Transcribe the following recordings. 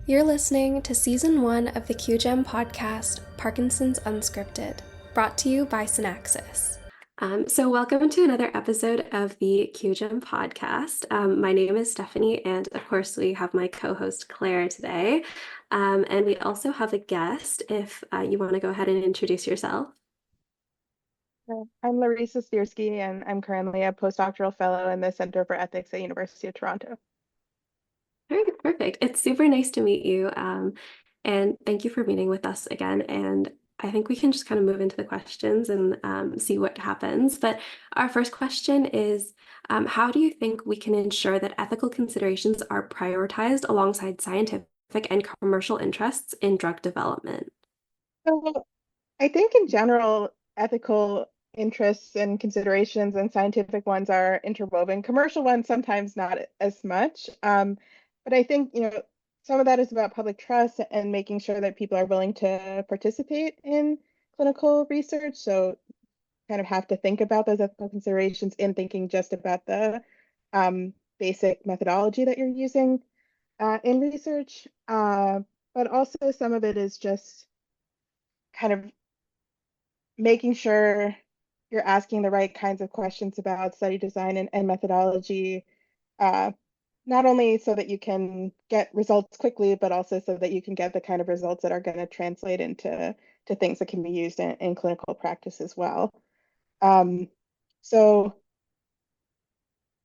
You're listening to Season 1 of the QGEM podcast, Parkinson's Unscripted, brought to you by Synaxis. So welcome to another episode of the QGEM podcast. My name is Stephanie, and of course we have my co-host Claire today. And we also have a guest, if you want to go ahead and introduce yourself. I'm Larisa Svirsky, and I'm currently a postdoctoral fellow in the Center for Ethics at University of Toronto. All right, perfect. It's super nice to meet you. And thank you for meeting with us again. And I think we can just kind of move into the questions and see what happens. But our first question is, how do you think we can ensure that ethical considerations are prioritized alongside scientific and commercial interests in drug development? So I think in general, ethical interests and considerations and scientific ones are interwoven. Commercial ones sometimes not as much. But I think, some of that is about public trust and making sure that people are willing to participate in clinical research. So kind of have to think about those ethical considerations in thinking just about the basic methodology that you're using in research. But also some of it is just kind of making sure you're asking the right kinds of questions about study design and methodology, uh, not only so that you can get results quickly, but also so that you can get the kind of results that are going to translate into things that can be used in clinical practice as well. Um, so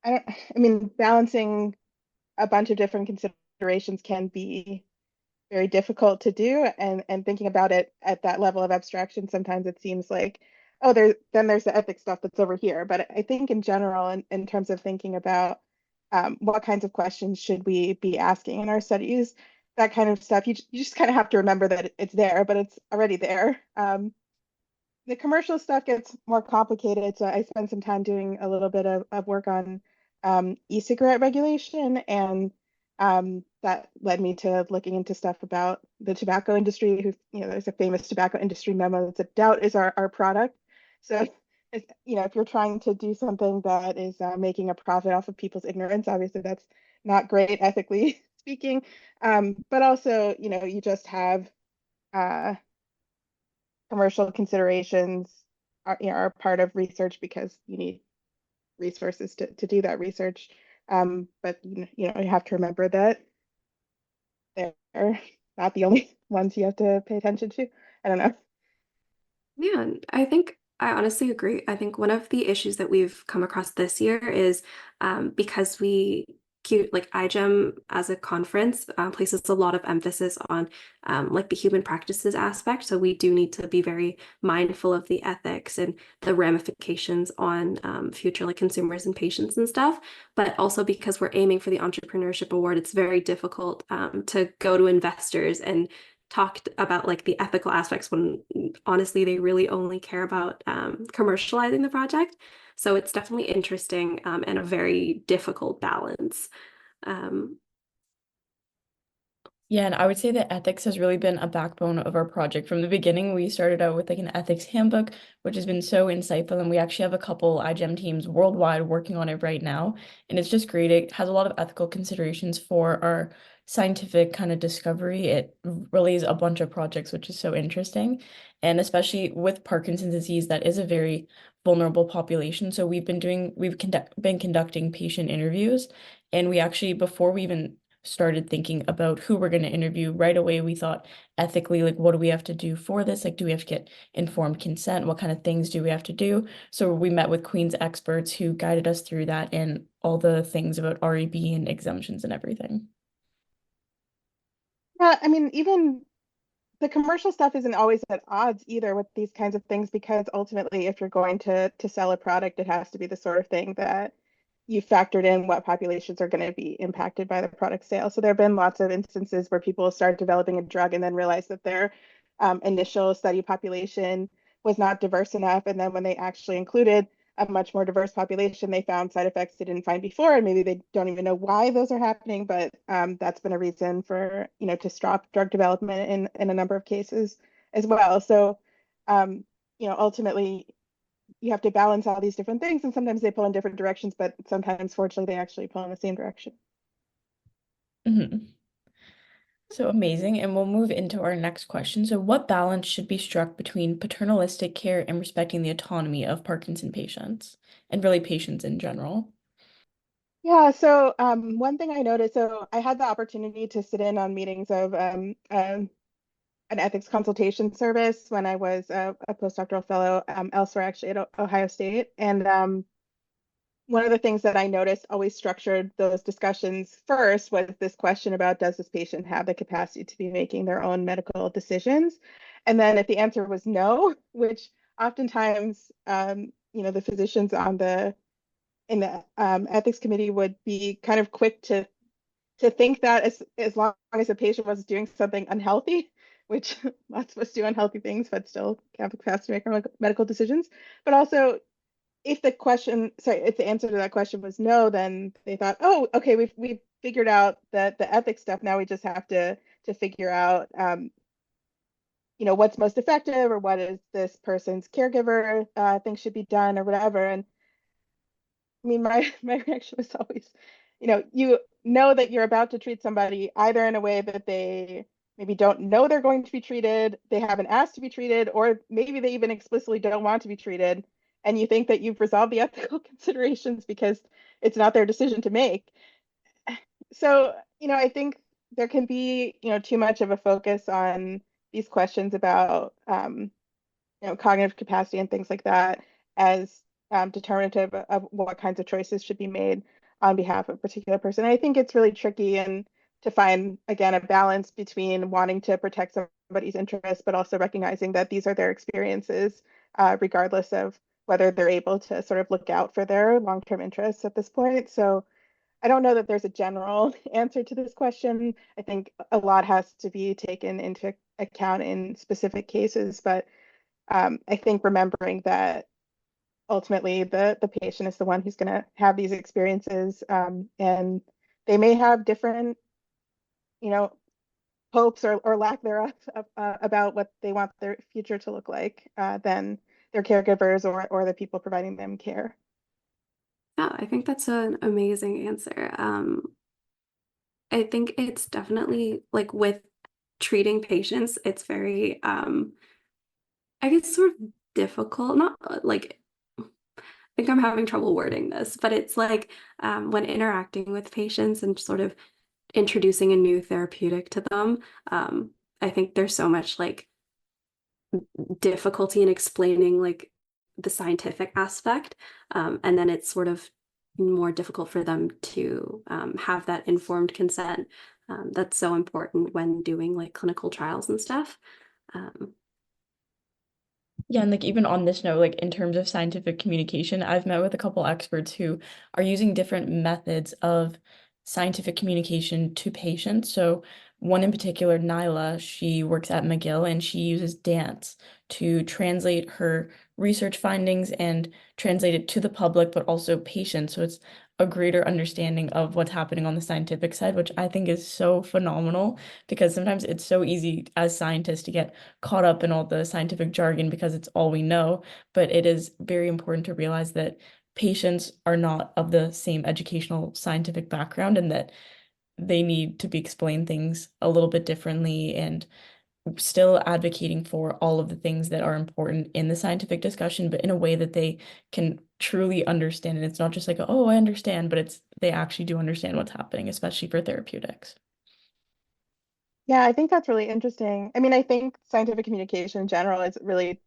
I mean, balancing a bunch of different considerations can be very difficult to do, and thinking about it at that level of abstraction, sometimes it seems like, oh, there's the ethics stuff that's over here. But I think in general, in terms of thinking about what kinds of questions should we be asking in our studies, that kind of stuff, you just kind of have to remember that it's there, but it's already there. The commercial stuff gets more complicated, so I spent some time doing a little bit of work on e-cigarette regulation, and that led me to looking into stuff about the tobacco industry. There's a famous tobacco industry memo that's a doubt is our product. So, if you're trying to do something that is making a profit off of people's ignorance, obviously that's not great ethically speaking. But also, you just have uh, commercial considerations are part of research because you need resources to do that research. But you have to remember that they're not the only ones you have to pay attention to. I don't know. Yeah, and I think I honestly agree. I think one of the issues that we've come across this year is because like IGEM as a conference places a lot of emphasis on like the human practices aspect. So we do need to be very mindful of the ethics and the ramifications on future like consumers and patients and stuff. But also because we're aiming for the entrepreneurship award, it's very difficult to go to investors and talked about like the ethical aspects when honestly they really only care about commercializing the project. So it's definitely interesting and a very difficult balance. Um, Yeah, and I would say that ethics has really been a backbone of our project. From the beginning, we started out with like an ethics handbook, which has been so insightful, and we actually have a couple iGEM teams worldwide working on it right now. And it's just great. It has a lot of ethical considerations for our scientific kind of discovery. It relays a bunch of projects, which is so interesting. And especially with Parkinson's disease, that is a very vulnerable population. So we've been conducting patient interviews, and we actually, before we even started thinking about who we're going to interview right away, we thought ethically, like, what do we have to do for this? Like, do we have to get informed consent? What kind of things do we have to do? So we met with Queen's experts who guided us through that and all the things about REB and exemptions and everything. Yeah, I mean, even the commercial stuff isn't always at odds either with these kinds of things, because ultimately, if you're going to sell a product, it has to be the sort of thing that you factored in what populations are going to be impacted by the product sale. So there have been lots of instances where people start developing a drug and then realize that their initial study population was not diverse enough. And then when they actually included a much more diverse population, they found side effects they didn't find before, and maybe they don't even know why those are happening. But that's been a reason for to stop drug development in a number of cases as well. So ultimately you have to balance all these different things, and sometimes they pull in different directions, but sometimes fortunately they actually pull in the same direction. Mhm. So amazing. And we'll move into our next question. So, what balance should be struck between paternalistic care and respecting the autonomy of Parkinson patients and really patients in general? Yeah, so one thing I noticed, so I had the opportunity to sit in on meetings of an ethics consultation service when I was a postdoctoral fellow elsewhere, actually at Ohio State. And one of the things that I noticed always structured those discussions first was this question about, does this patient have the capacity to be making their own medical decisions? And then if the answer was no, which oftentimes, the physicians in the ethics committee would be kind of quick to think that as long as the patient was doing something unhealthy, which lots of us do unhealthy things, but still have the capacity to make our medical decisions. But also, if the answer to that question was no, then they thought, oh, okay, we've figured out the ethics stuff. Now we just have to figure out, what's most effective, or what is this person's caregiver thinks should be done, or whatever. And I mean, my reaction was always, you know that you're about to treat somebody either in a way that they maybe don't know they're going to be treated, they haven't asked to be treated, or maybe they even explicitly don't want to be treated, and you think that you've resolved the ethical considerations because it's not their decision to make. So, I think there can be, too much of a focus on these questions about cognitive capacity and things like that as determinative of what kinds of choices should be made on behalf of a particular person. I think it's really tricky and to find, again, a balance between wanting to protect somebody's interests, but also recognizing that these are their experiences, regardless of whether they're able to sort of look out for their long-term interests at this point. So I don't know that there's a general answer to this question. I think a lot has to be taken into account in specific cases, but I think remembering that ultimately the patient is the one who's going to have these experiences, and they may have different, you know, hopes or lack thereof about what they want their future to look like than their caregivers or the people providing them care. Yeah, I think that's an amazing answer. I think it's definitely like with treating patients, it's very, I guess, sort of difficult. Not like, I think I'm having trouble wording this, but it's like when interacting with patients and sort of introducing a new therapeutic to them, I think there's so much like difficulty in explaining like the scientific aspect, and then it's sort of more difficult for them to have that informed consent. That's so important when doing like clinical trials and stuff. Um, Yeah, and like even on this note, like in terms of scientific communication, I've met with a couple experts who are using different methods of scientific communication to patients. So one in particular, Nyla, she works at McGill and she uses dance to translate her research findings and translate it to the public, but also patients. So it's a greater understanding of what's happening on the scientific side, which I think is so phenomenal because sometimes it's so easy as scientists to get caught up in all the scientific jargon because it's all we know, but it is very important to realize that patients are not of the same educational scientific background and that they need to be explained things a little bit differently and still advocating for all of the things that are important in the scientific discussion, but in a way that they can truly understand. And it's not just like, oh, I understand, but it's they actually do understand what's happening, especially for therapeutics. Yeah, I think that's really interesting. I mean, I think scientific communication in general is a really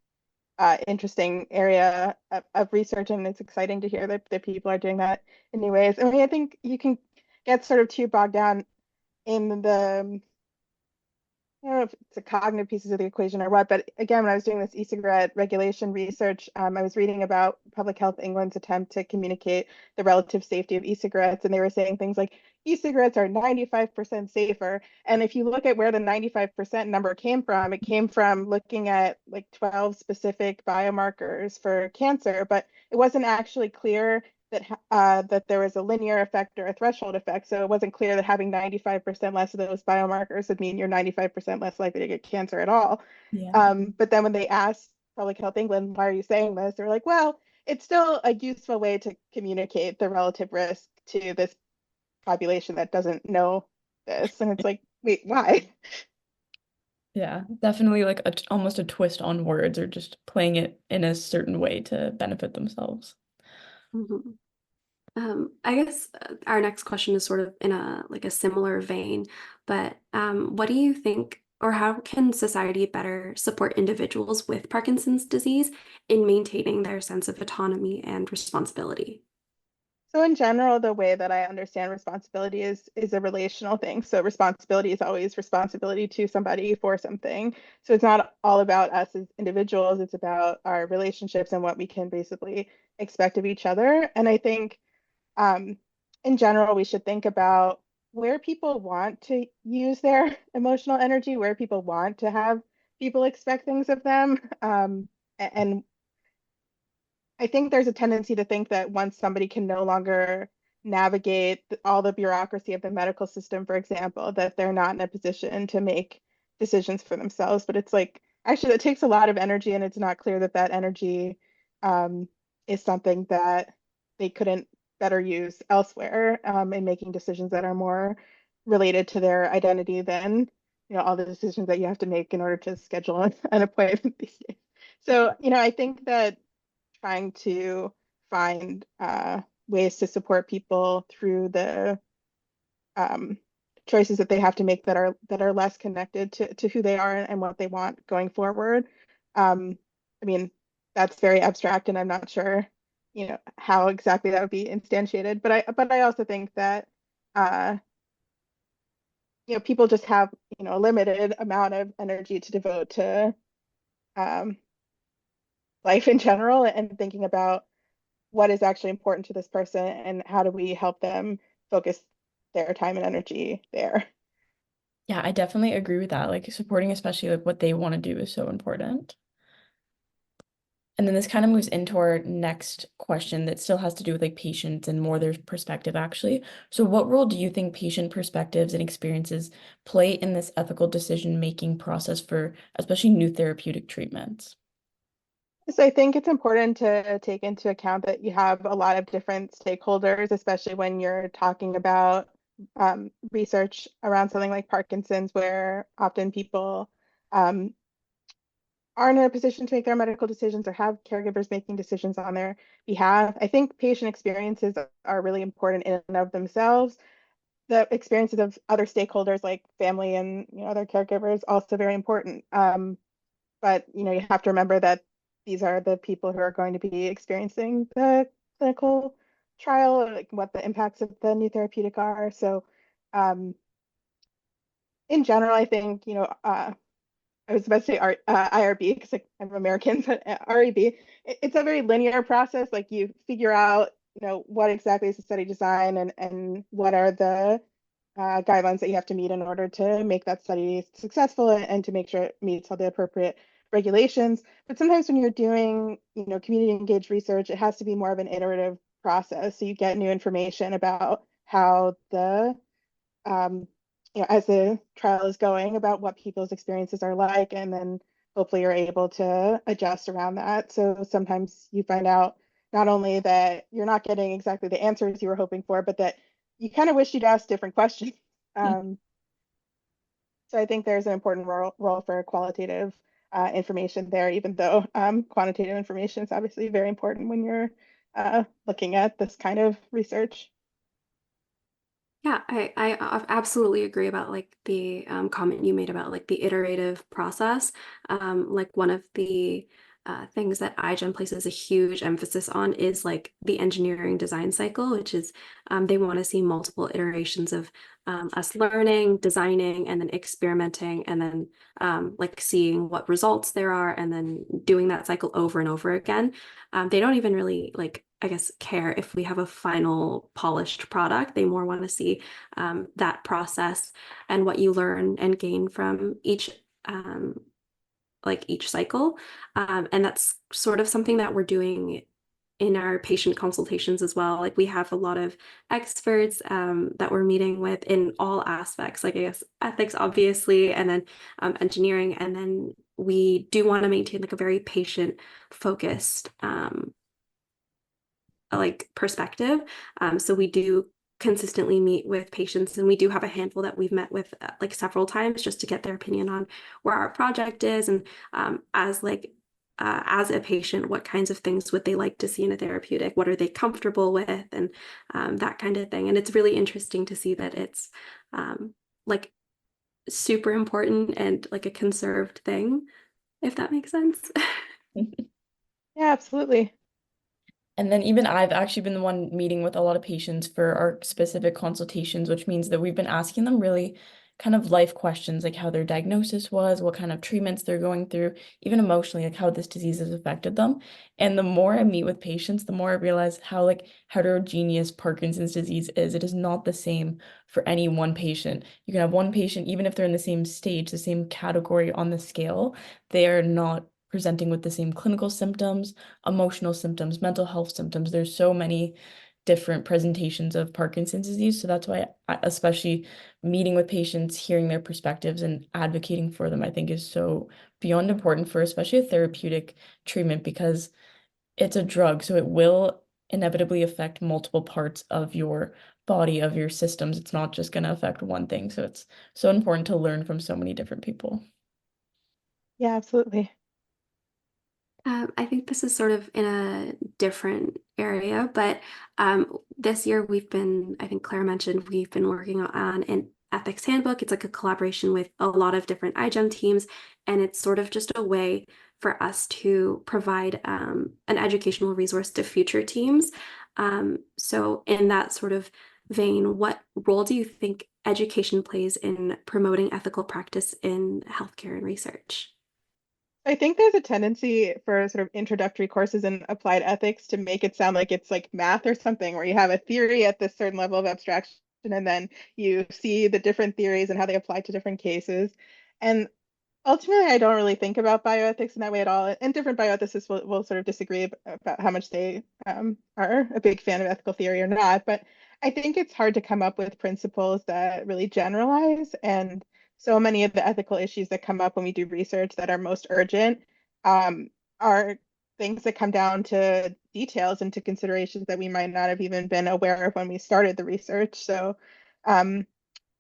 interesting area of research, and it's exciting to hear that people are doing that in new ways. I mean, I think you can get sort of too bogged down in the I don't know if it's the cognitive pieces of the equation or what, but again, when I was doing this e-cigarette regulation research, I was reading about Public Health England's attempt to communicate the relative safety of e-cigarettes, and they were saying things like e-cigarettes are 95% safer. And if you look at where the 95% number came from, it came from looking at like 12 specific biomarkers for cancer, but it wasn't actually clear that there was a linear effect or a threshold effect. So it wasn't clear that having 95% less of those biomarkers would mean you're 95% less likely to get cancer at all. Yeah. But then when they asked Public Health England, why are you saying this? They're like, well, it's still a useful way to communicate the relative risk to this population that doesn't know this. And it's like, wait, why? Yeah, definitely like almost a twist on words or just playing it in a certain way to benefit themselves. Mhm. I guess our next question is sort of in a like a similar vein, but what do you think, or how can society better support individuals with Parkinson's disease in maintaining their sense of autonomy and responsibility? So in general, the way that I understand responsibility is a relational thing. So responsibility is always responsibility to somebody for something. So it's not all about us as individuals, it's about our relationships and what we can basically expect of each other. And I think um, in general, we should think about where people want to use their emotional energy, where people want to have people expect things of them. And I think there's a tendency to think that once somebody can no longer navigate all the bureaucracy of the medical system, for example, that they're not in a position to make decisions for themselves. But it's like, actually, that takes a lot of energy, and it's not clear that that energy um, is something that they couldn't better use elsewhere in making decisions that are more related to their identity than, all the decisions that you have to make in order to schedule an appointment these days. So, I think that trying to find ways to support people through the um, choices that they have to make that are less connected to who they are and what they want going forward. I mean, that's very abstract, and I'm not sure, how exactly that would be instantiated. But I also think that uh, people just have, a limited amount of energy to devote to um, life in general, and thinking about what is actually important to this person and how do we help them focus their time and energy there. Yeah, I definitely agree with that. Like supporting especially like what they want to do is so important. And then this kind of moves into our next question that still has to do with like patients and more their perspective actually. So what role do you think patient perspectives and experiences play in this ethical decision-making process for especially new therapeutic treatments? So I think it's important to take into account that you have a lot of different stakeholders, especially when you're talking about research around something like Parkinson's, where often people um, aren't in a position to make their medical decisions or have caregivers making decisions on their behalf. I think patient experiences are really important in and of themselves. The experiences of other stakeholders like family and other caregivers also very important. But you have to remember that these are the people who are going to be experiencing the clinical trial, like what the impacts of the new therapeutic are. So um, in general, I think I was about to say IRB because like, I'm American, but REB, it's a very linear process. Like you figure out, what exactly is the study design and what are the guidelines that you have to meet in order to make that study successful and to make sure it meets all the appropriate regulations. But sometimes when you're doing, community engaged research, it has to be more of an iterative process. So you get new information about how um, as the trial is going, about what people's experiences are like, and then hopefully you're able to adjust around that. So sometimes you find out not only that you're not getting exactly the answers you were hoping for, but that you kind of wish you'd asked different questions. Um, so I think there's an important role for qualitative information there, even though quantitative information is obviously very important when you're looking at this kind of research. Yeah, absolutely agree about like the comment you made about like the iterative process. Like one of the things that iGEM places a huge emphasis on is like the engineering design cycle, which is they want to see multiple iterations of us learning, designing, and then experimenting, and then like seeing what results there are, and then doing that cycle over and over again. They don't even really like, I guess, care if we have a final polished product. They more want to see that process and what you learn and gain from um, each cycle. And that's sort of something that we're doing in our patient consultations as well. Like we have a lot of experts that we're meeting with in all aspects, like I guess ethics, obviously, and then engineering. And then we do want to maintain like a very patient focused like perspective. So we do consistently meet with patients, and we do have a handful that we've met with like several times just to get their opinion on where our project is, and as a patient, what kinds of things would they like to see in a therapeutic? What are they comfortable with? And that kind of thing. And it's really interesting to see that it's like super important and like a conserved thing, if that makes sense. Yeah, absolutely. And then even I've actually been the one meeting with a lot of patients for our specific consultations, which means that we've been asking them really kind of life questions, like how their diagnosis was, what kind of treatments they're going through, even emotionally, like how this disease has affected them. And the more I meet with patients, the more I realize how like heterogeneous Parkinson's disease is. It is not the same for any one patient. You can have one patient, even if they're in the same stage, the same category on the scale, they are not presenting with the same clinical symptoms, emotional symptoms, mental health symptoms. There's so many different presentations of Parkinson's disease. So that's why, especially meeting with patients, hearing their perspectives and advocating for them, I think is so beyond important for especially a therapeutic treatment because it's a drug. So it will inevitably affect multiple parts of your body, of your systems. It's not just going to affect one thing. So it's so important to learn from so many different people. Yeah, absolutely. I think this is sort of in a different area, but this year we've been, I think Claire mentioned, we've been working on an ethics handbook. It's like a collaboration with a lot of different iGEM teams, and it's sort of just a way for us to provide an educational resource to future teams. So in that sort of vein, what role do you think education plays in promoting ethical practice in healthcare and research? I think there's a tendency for sort of introductory courses in applied ethics to make it sound like it's like math or something, where you have a theory at this certain level of abstraction, and then you see the different theories and how they apply to different cases. And ultimately, I don't really think about bioethics in that way at all. And different bioethicists will sort of disagree about how much they are a big fan of ethical theory or not. But I think it's hard to come up with principles that really generalize. And so many of the ethical issues that come up when we do research that are most urgent um, are things that come down to details and to considerations that we might not have even been aware of when we started the research. So um,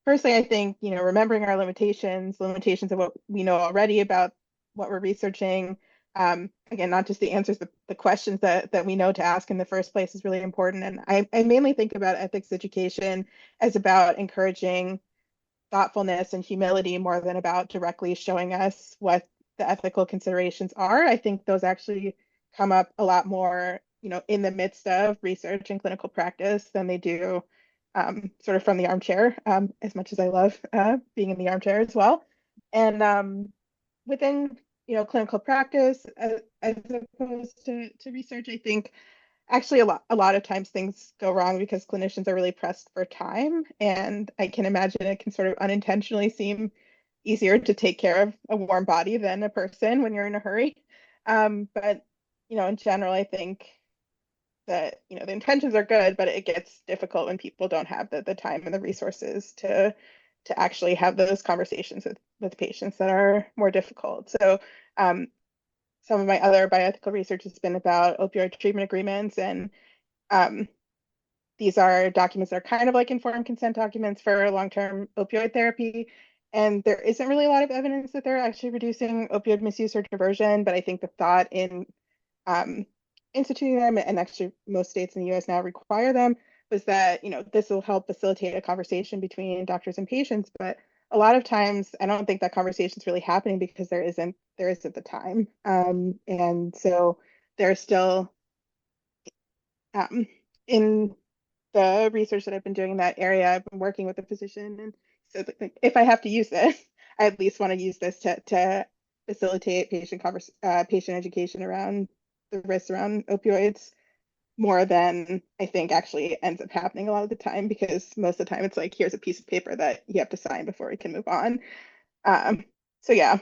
personally, I think, remembering our limitations of what we know already about what we're researching, again, not just the answers, but the questions that we know to ask in the first place is really important. And I mainly think about ethics education as about encouraging thoughtfulness and humility more than about directly showing us what the ethical considerations are. I think those actually come up a lot more, in the midst of research and clinical practice than they do sort of from the armchair, as much as I love being in the armchair as well. And within, clinical practice, as opposed to research, I think actually a lot of times things go wrong because clinicians are really pressed for time, and I can imagine it can sort of unintentionally seem easier to take care of a warm body than a person when you're in a hurry. But in general, I think that the intentions are good, but it gets difficult when people don't have the time and the resources to actually have those conversations with patients that are more difficult. So some of my other bioethical research has been about opioid treatment agreements, and um, these are documents that are kind of like informed consent documents for long-term opioid therapy. And there isn't really a lot of evidence that they're actually reducing opioid misuse or diversion, but I think the thought in um, instituting them, and actually most states in the US now require them, was that this will help facilitate a conversation between doctors and patients. But a lot of times I don't think that conversation is really happening because there isn't the time. And so there's still in the research that I've been doing in that area, I've been working with a physician, and so if I have to use this, I at least want to use this to facilitate patient education around the risks around opioids more than I think actually ends up happening a lot of the time, because most of the time it's like, here's a piece of paper that you have to sign before we can move on. Um, so yeah,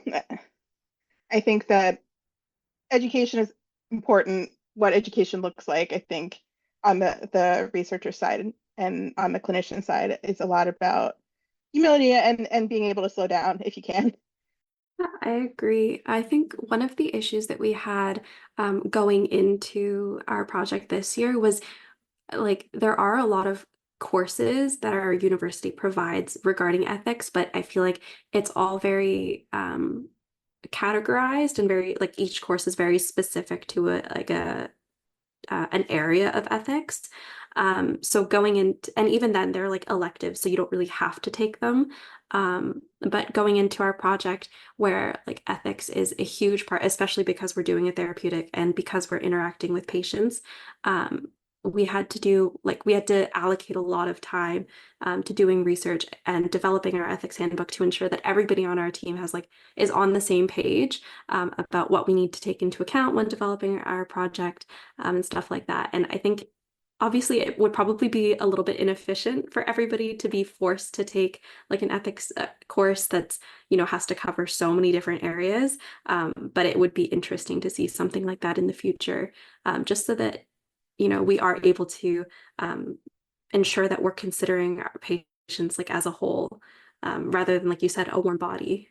I think that education is important. What education looks like, I think, on the researcher side and on the clinician side, is a lot about humility and being able to slow down if you can. I agree. I think one of the issues that we had going into our project this year was like there are a lot of courses that our university provides regarding ethics, but I feel like it's all very categorized and very like each course is very specific to a an area of ethics. So going in, and even then they're like electives, so you don't really have to take them. But going into our project where like ethics is a huge part, especially because we're doing a therapeutic and because we're interacting with patients, we had to do like we had to allocate a lot of time to doing research and developing our ethics handbook to ensure that everybody on our team has like is on the same page about what we need to take into account when developing our project and stuff like that. And I think obviously it would probably be a little bit inefficient for everybody to be forced to take like an ethics course that's, has to cover so many different areas. But it would be interesting to see something like that in the future, just so that, we are able to ensure that we're considering our patients like as a whole, rather than, like you said, a warm body.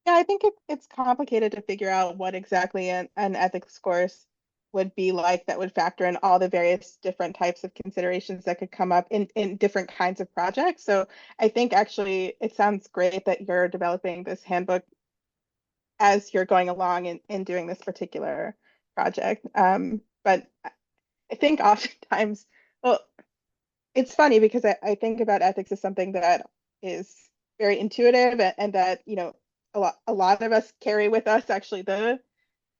Yeah, I think it's complicated to figure out what exactly an ethics course would be like that would factor in all the various different types of considerations that could come up in different kinds of projects. So I think actually it sounds great that you're developing this handbook as you're going along in doing this particular project. But I think oftentimes, well, it's funny because I think about ethics as something that is very intuitive and that, a lot of us carry with us actually the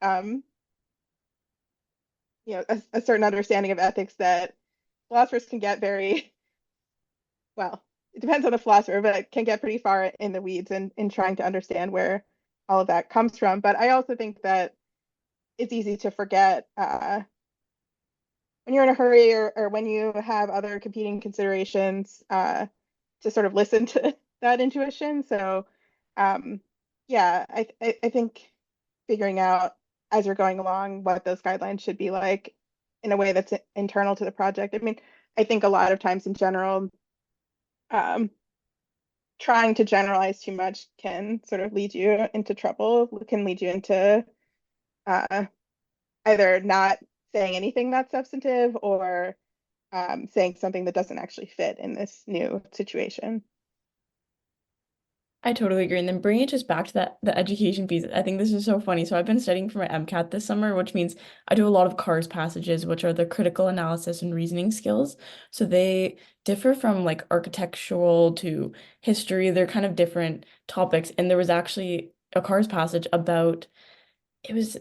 um, a certain understanding of ethics that philosophers can get very, well, it depends on the philosopher, but it can get pretty far in the weeds in trying to understand where all of that comes from. But I also think that it's easy to forget when you're in a hurry or when you have other competing considerations to sort of listen to that intuition. So yeah, I think figuring out as you're going along what those guidelines should be like in a way that's internal to the project. I mean, I think a lot of times in general, um, trying to generalize too much can sort of lead you into trouble, can lead you into uh, either not saying anything that's substantive or saying something that doesn't actually fit in this new situation. I totally agree. And then bringing it just back to the education piece, I think this is so funny. So I've been studying for my MCAT this summer, which means I do a lot of CARS passages, which are the critical analysis and reasoning skills. So they differ from like architectural to history. They're kind of different topics. And there was actually a CARS passage about it was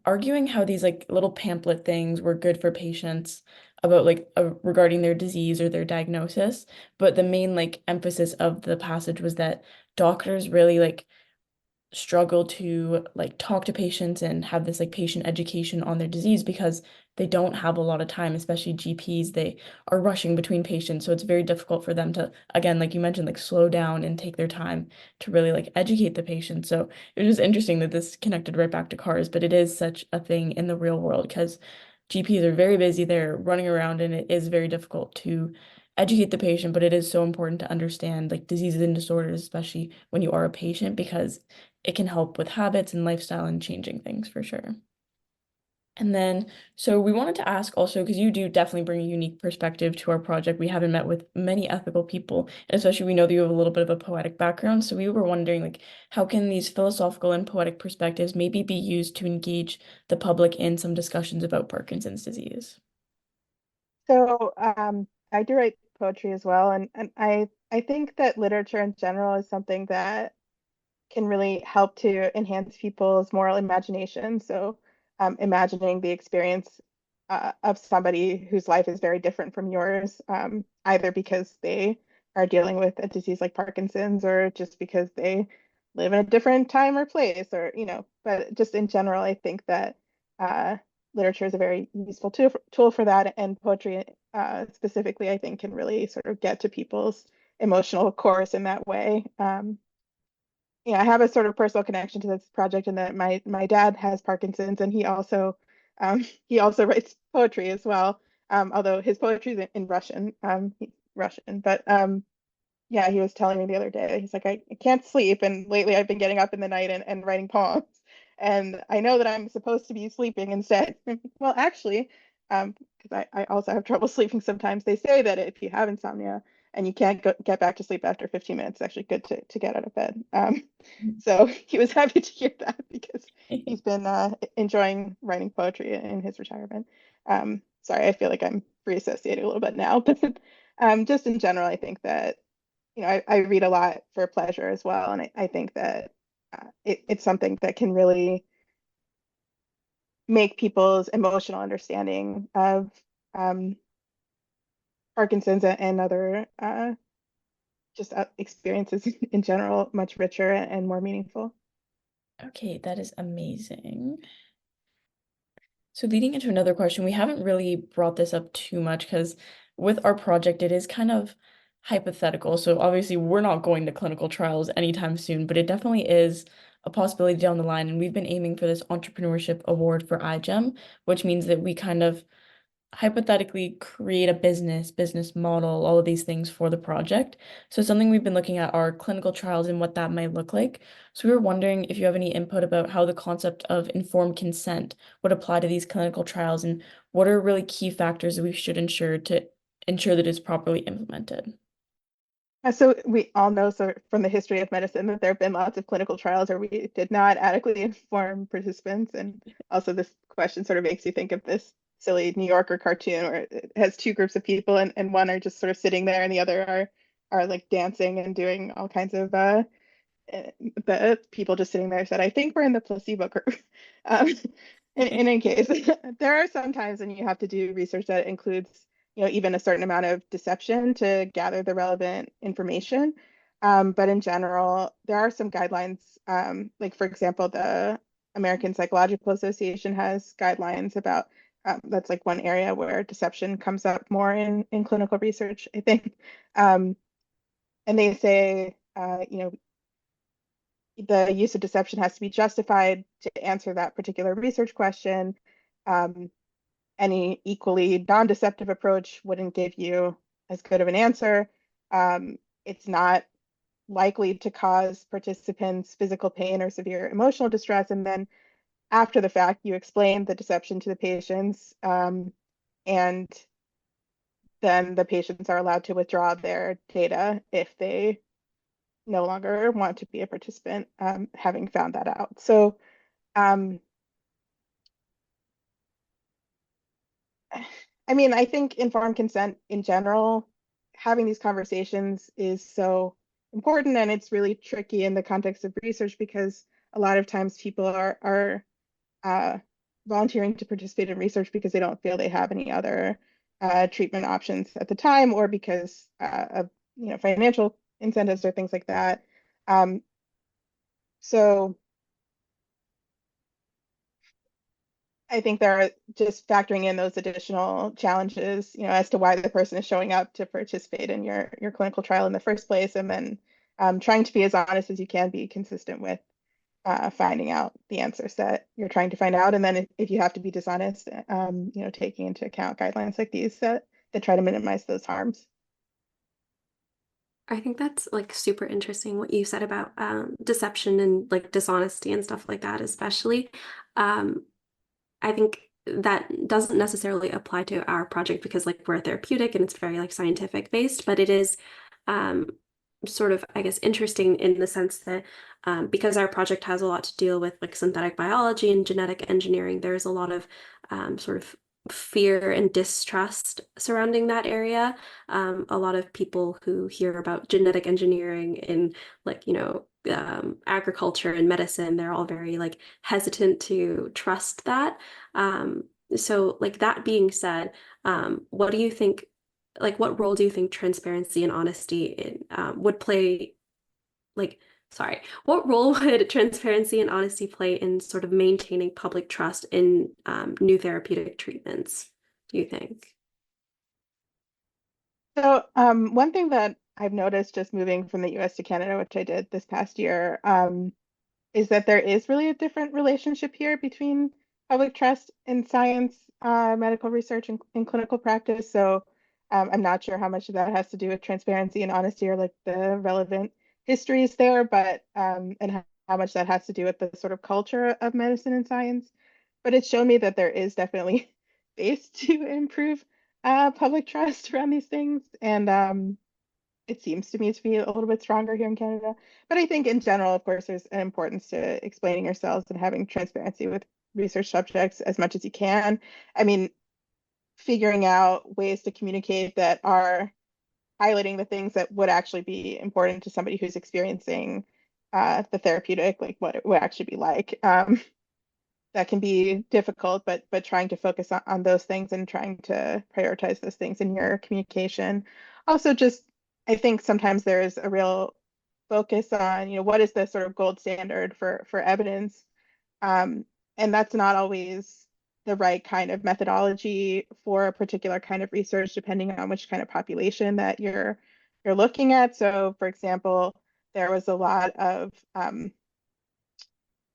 arguing how these like little pamphlet things were good for patients about like regarding their disease or their diagnosis, but the main like emphasis of the passage was that doctors really like struggle to like talk to patients and have this like patient education on their disease because they don't have a lot of time, especially GPs. They are rushing between patients, so it's very difficult for them to, again, like you mentioned, like slow down and take their time to really like educate the patient. So it was just interesting that this connected right back to cars, but it is such a thing in the real world because GPs are very busy, they're running around, and it is very difficult to educate the patient, but it is so important to understand like diseases and disorders, especially when you are a patient, because it can help with habits and lifestyle and changing things for sure. And then, so we wanted to ask also, because you do definitely bring a unique perspective to our project. We haven't met with many ethical people, and especially we know that you have a little bit of a poetic background. So we were wondering, like, how can these philosophical and poetic perspectives maybe be used to engage the public in some discussions about Parkinson's disease? So I do write poetry as well, and I think that literature in general is something that can really help to enhance people's moral imagination. So, imagining the experience of somebody whose life is very different from yours, either because they are dealing with a disease like Parkinson's or just because they live in a different time or place, or, but just in general, I think that uh, literature is a very useful tool for that. And poetry, specifically, I think can really sort of get to people's emotional cores in that way. Yeah, I have a sort of personal connection to this project in that my dad has Parkinson's and he also writes poetry as well. Although his poetry is in Russian, he's Russian, but yeah, he was telling me the other day, he's like, I can't sleep, and lately I've been getting up in the night and writing poems, and I know that I'm supposed to be sleeping instead. Well, actually, because I also have trouble sleeping sometimes. They say that if you have insomnia and you can't get back to sleep after 15 minutes, it's actually good to get out of bed. So he was happy to hear that because he's been enjoying writing poetry in his retirement. Sorry, I feel like I'm free associating a little bit now, but just in general, I think that I read a lot for pleasure as well, and I think that it's something that can really make people's emotional understanding of um, Parkinson's and other just experiences in general much richer and more meaningful. Okay, that is amazing. So leading into another question, we haven't really brought this up too much because with our project, it is kind of hypothetical. So obviously, we're not going to clinical trials anytime soon, but it definitely is a possibility down the line. And we've been aiming for this entrepreneurship award for iGEM, which means that we kind of hypothetically create a business model, all of these things for the project. So something we've been looking at are clinical trials and what that might look like. So we were wondering if you have any input about how the concept of informed consent would apply to these clinical trials and what are really key factors that we should ensure to ensure that it's properly implemented. So we all know from the history of medicine that there have been lots of clinical trials where we did not adequately inform participants. And also this question sort of makes you think of this silly New Yorker cartoon where it has two groups of people and one are just sort of sitting there and the other are like dancing and doing all kinds of the people just sitting there said, I think we're in the placebo group. Um, in any case, there are some times when you have to do research that includes, even a certain amount of deception to gather the relevant information. But in general, there are some guidelines, like for example, the American Psychological Association has guidelines about that's like one area where deception comes up more in clinical research, I think. And they say, the use of deception has to be justified to answer that particular research question. Um, any equally non-deceptive approach wouldn't give you as good of an answer. It's not likely to cause participants physical pain or severe emotional distress. And then after the fact, you explain the deception to the patients, and then the patients are allowed to withdraw their data if they no longer want to be a participant, having found that out. So um, I mean, I think informed consent in general, having these conversations is so important, and it's really tricky in the context of research because a lot of times people are uh, volunteering to participate in research because they don't feel they have any other treatment options at the time, or because of financial incentives or things like that. Um, so I think there are just factoring in those additional challenges, as to why the person is showing up to participate in your clinical trial in the first place, and then trying to be as honest as you can be consistent with finding out the answers that you're trying to find out. And then if you have to be dishonest, taking into account guidelines like these that try to minimize those harms. I think that's like super interesting what you said about deception and like dishonesty and stuff like that, especially. Um, I think that doesn't necessarily apply to our project because like we're therapeutic and it's very like scientific based, but it is um, sort of, I guess, interesting in the sense that because our project has a lot to deal with like synthetic biology and genetic engineering, there's a lot of sort of fear and distrust surrounding that area. A lot of people who hear about genetic engineering in like, agriculture and medicine, they're all very like hesitant to trust that. So like that being said, what do you think, like what role do you think transparency and honesty would play, like, sorry, what role would transparency and honesty play in sort of maintaining public trust in new therapeutic treatments, do you think? So one thing that I've noticed just moving from the US to Canada, which I did this past year, is that there is really a different relationship here between public trust in science, medical research, and clinical practice. So I'm not sure how much of that has to do with transparency and honesty or like the relevant histories there, but and how much that has to do with the sort of culture of medicine and science. But it's shown me that there is definitely based to improve public trust around these things. And it seems to me to be a little bit stronger here in Canada. But I think in general, of course, there's an importance to explaining yourselves and having transparency with research subjects as much as you can. I mean, figuring out ways to communicate that are highlighting the things that would actually be important to somebody who's experiencing the therapeutic, like what it would actually be like. That can be difficult, but trying to focus on those things and trying to prioritize those things in your communication. Also, just I think sometimes there's a real focus on, what is the sort of gold standard for evidence, um, and that's not always the right kind of methodology for a particular kind of research, depending on which kind of population that you're looking at. So, for example, there was a lot of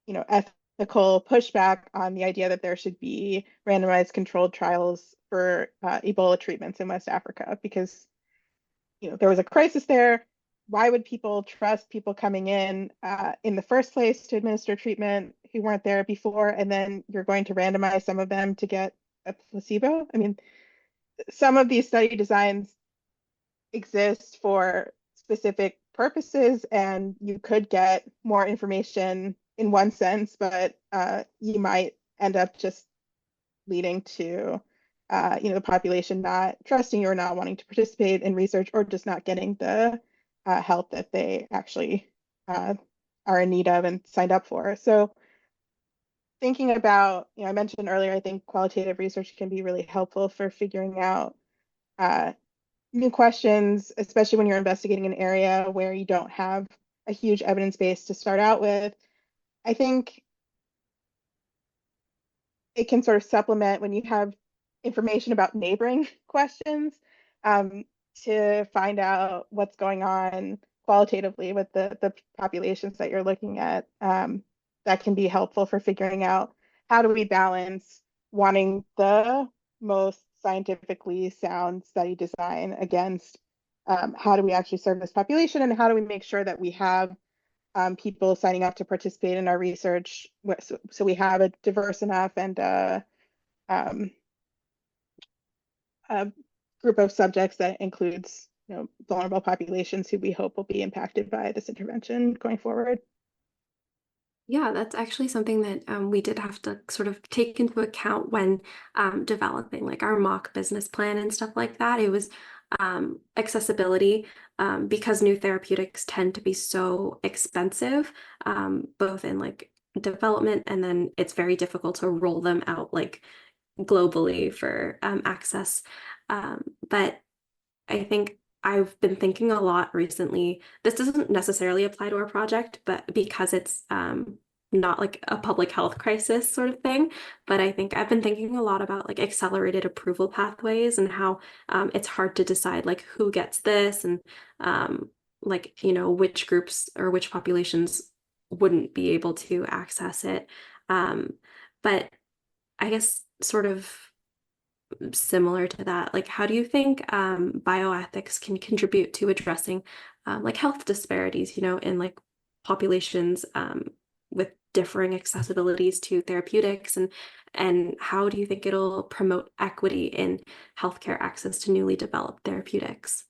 ethical pushback on the idea that there should be randomized controlled trials for Ebola treatments in West Africa because there was a crisis there. Why would people trust people coming in the first place to administer treatment who weren't there before, and then you're going to randomize some of them to get a placebo? I mean, some of these study designs exist for specific purposes, and you could get more information in one sense, but you might end up just leading to the population not trusting you or not wanting to participate in research or just not getting the help that they actually are in need of and signed up for. So thinking about, I mentioned earlier, I think qualitative research can be really helpful for figuring out uh, new questions, especially when you're investigating an area where you don't have a huge evidence base to start out with. I think it can sort of supplement when you have information about neighboring questions, um, to find out what's going on qualitatively with the populations that you're looking at. That can be helpful for figuring out how do we balance wanting the most scientifically sound study design against how do we actually serve this population, and how do we make sure that we have people signing up to participate in our research, so we have a diverse enough and um, a group of subjects that includes vulnerable populations who we hope will be impacted by this intervention going forward. Yeah, that's actually something that we did have to sort of take into account when developing like our mock business plan and stuff like that. It was accessibility, because new therapeutics tend to be so expensive, both in like development, and then it's very difficult to roll them out like globally for access. But I think I've been thinking a lot recently. This doesn't necessarily apply to our project, but because it's not like a public health crisis sort of thing. But I think I've been thinking a lot about like accelerated approval pathways and how it's hard to decide like who gets this, and like, which groups or which populations wouldn't be able to access it. Um, but I guess sort of similar to that, like how do you think bioethics can contribute to addressing like health disparities, in like populations with differing accessibilities to therapeutics, and how do you think it'll promote equity in healthcare access to newly developed therapeutics?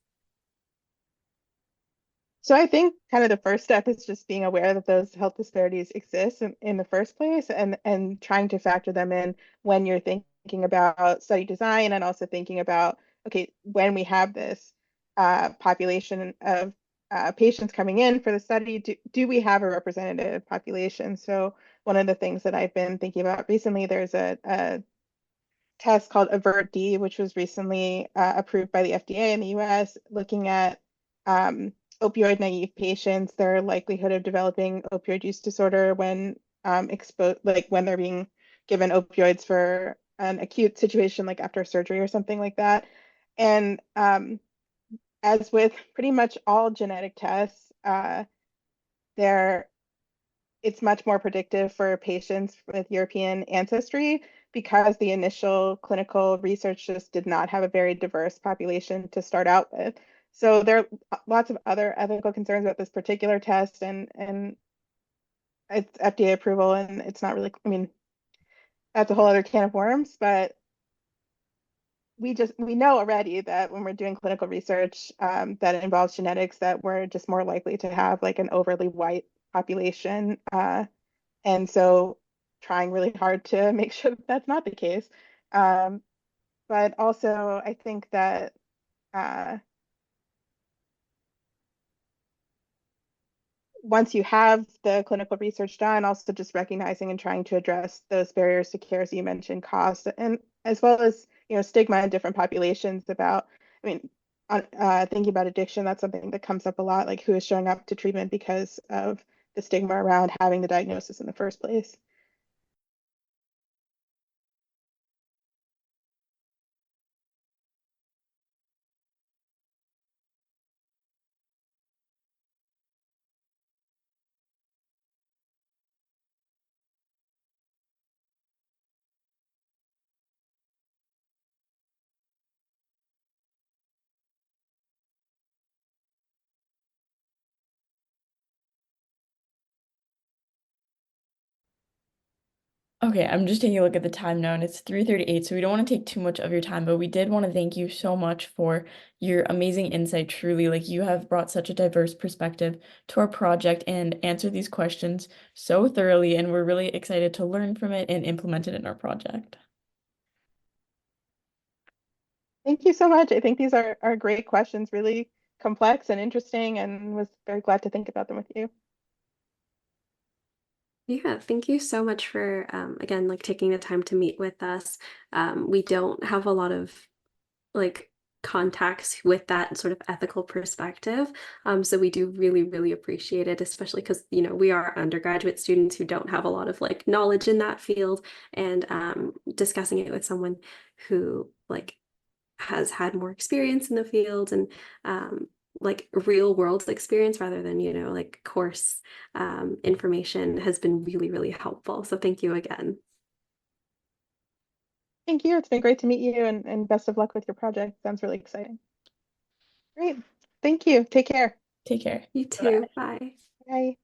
So I think kind of the first step is just being aware that those health disparities exist in the first place, and trying to factor them in when you're thinking about study design, and also thinking about, okay, when we have this population of patients coming in for the study, do we have a representative population? So one of the things that I've been thinking about recently, there's a test called AVERT-D, which was recently approved by the FDA in the US, looking at opioid naive patients, their likelihood of developing opioid use disorder when exposed, like when they're being given opioids for an acute situation, like after surgery or something like that. And as with pretty much all genetic tests, there it's much more predictive for patients with European ancestry because the initial clinical research just did not have a very diverse population to start out with. So there are lots of other ethical concerns about this particular test, and it's FDA approval, and it's not really, I mean, that's a whole other can of worms, but we know already that when we're doing clinical research that involves genetics, that we're just more likely to have like an overly white population. And so trying really hard to make sure that that's not the case. But also, I think that once you have the clinical research done, also just recognizing and trying to address those barriers to care, as you mentioned, cost, and as well as stigma in different populations about, I mean, thinking about addiction, that's something that comes up a lot, like who is showing up to treatment because of the stigma around having the diagnosis in the first place. Okay, I'm just taking a look at the time now, and it's 3:38, so we don't want to take too much of your time, but we did want to thank you so much for your amazing insight. Truly, like you have brought such a diverse perspective to our project and answered these questions so thoroughly, and we're really excited to learn from it and implement it in our project. Thank you so much. I think these are great questions, really complex and interesting, and was very glad to think about them with you. Yeah, thank you so much for again like taking the time to meet with us. We don't have a lot of like contacts with that sort of ethical perspective. So we do really, really appreciate it, especially because, we are undergraduate students who don't have a lot of like knowledge in that field, and discussing it with someone who like has had more experience in the field and like real world experience rather than, like course information has been really, really helpful. So thank you again. Thank you. It's been great to meet you, and best of luck with your project. Sounds really exciting. Great. Thank you. Take care. Take care. You Bye. too. Bye. Bye.